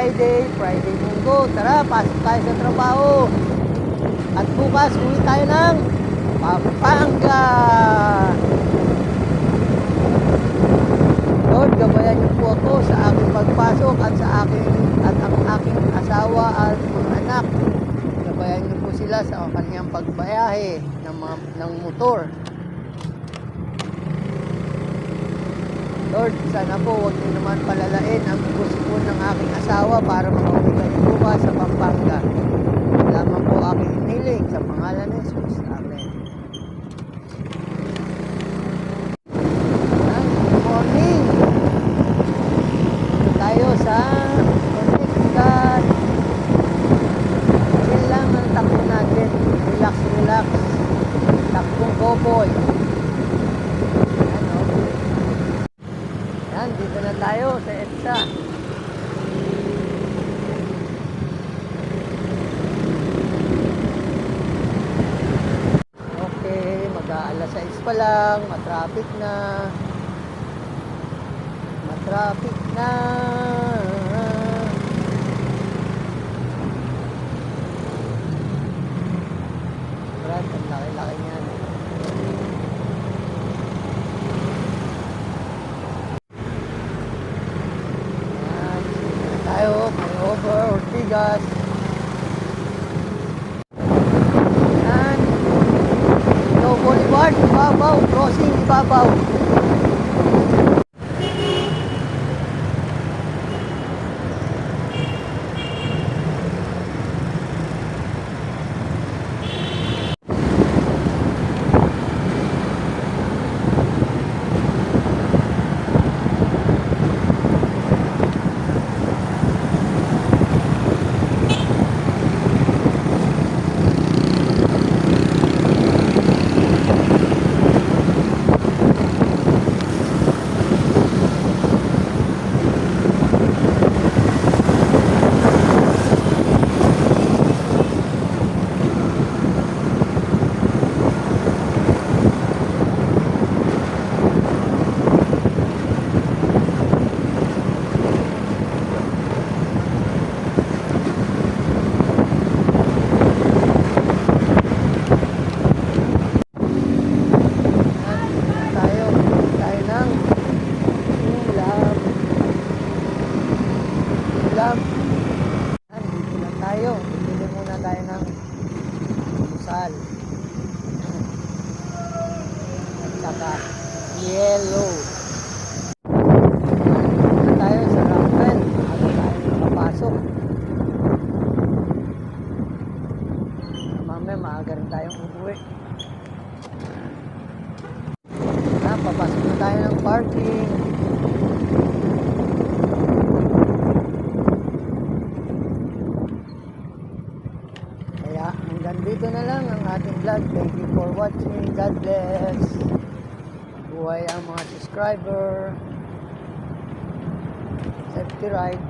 Friday Munggo. Tara, pasok tayo sa trabaho. At bukas, uwi tayo ng Pampanga. Lord, gabayan niyo po ako sa aking pagpasok at ang aking asawa at mga anak. Gabayan niyo po sila sa kanyang pagbayahe ng motor. Lord, sana po huwag niyo naman palalain ang sipon ng aking asawa para makauwi kayo bukas sa Pampanga. Lamang po aking hiniling sa pangalan ni Jesus. Amen. Good morning. Ito tayo sa Connecticut. Chill lang ang takbo natin. Relax, relax. Takbong cowboy. Yan, dito na tayo sa EDSA. Okay, mag-aalas 6 pa lang, matraffic na. Matraffic na. Brad, ang laki-laki niyan. Over Ortigas. Yan. No Boulevard, ibabaw. Crossing, ibabaw. Dito na tayo. Bili muna tayo ng musal. At saka yellow. Dito na tayo sa Rockwell. Bago tayo makapasok. Mamaya maaga rin tayong uuwi. Papasok na tayo ng parking. Dito na lang ang ating vlog. Thank you for watching. God bless. Buhay ang mga subscriber. Safety ride.